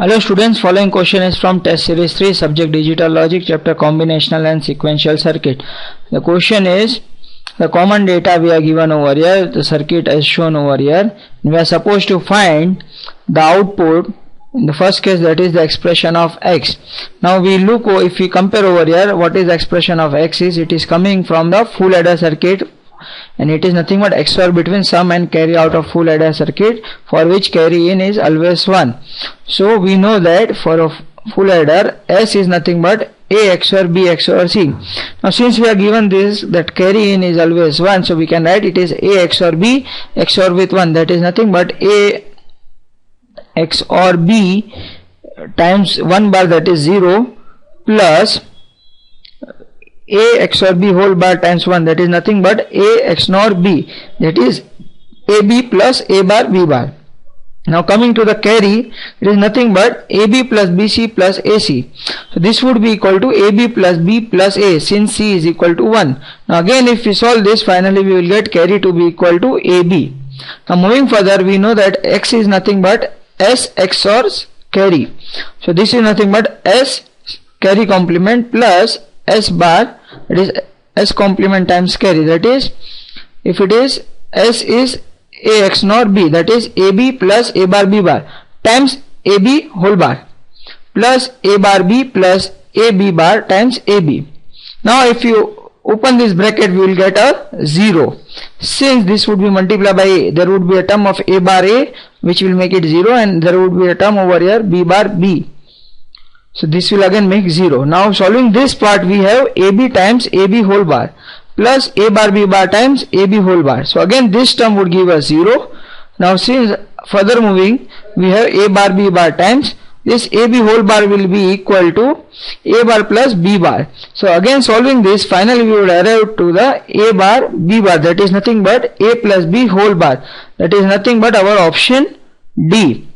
Hello students, following question is from test series 3, subject digital logic, chapter combinational and sequential circuit. The question is, the common data we are given over here, the circuit is shown over here. We are supposed to find the output. In the first case, that is the expression of x. Now we look, if we compare over here, what is the expression of x is, it is coming from the full adder circuit, and it is nothing but XOR between sum and carry out of full adder circuit, for which carry in is always 1. So we know that for a full adder, S is nothing but A XOR B XOR C. Now since we are given this, that carry in is always 1, so we can write it is A XOR B XOR with 1, that is nothing but A XOR B times 1 bar, that is 0, plus A XOR B whole bar times 1, that is nothing but A XOR B, that is AB plus A bar B bar. Now coming to the carry, it is nothing but AB plus BC plus AC. So this would be equal to AB plus B plus A, since C is equal to 1. Now again, if we solve this, finally we will get carry to be equal to AB. Now moving further, we know that X is nothing but S XOR carry. So this is nothing but S carry complement plus S bar, that is S complement times carry, that is, if it is S is A XOR B, that is AB plus A bar B bar times AB whole bar plus A bar B plus AB bar times AB. Now if you open this bracket, we will get a 0. Since this would be multiplied by A, there would be a term of A bar A which will make it 0, and there would be a term over here B bar B. So this will again make 0. Now solving this part, we have AB times AB whole bar plus A bar B bar times AB whole bar. So again this term would give us 0. Now since further moving, we have A bar B bar times this AB whole bar will be equal to A bar plus B bar. So again solving this, finally we would arrive to the A bar B bar, that is nothing but A plus B whole bar, that is nothing but our option D.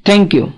Thank you.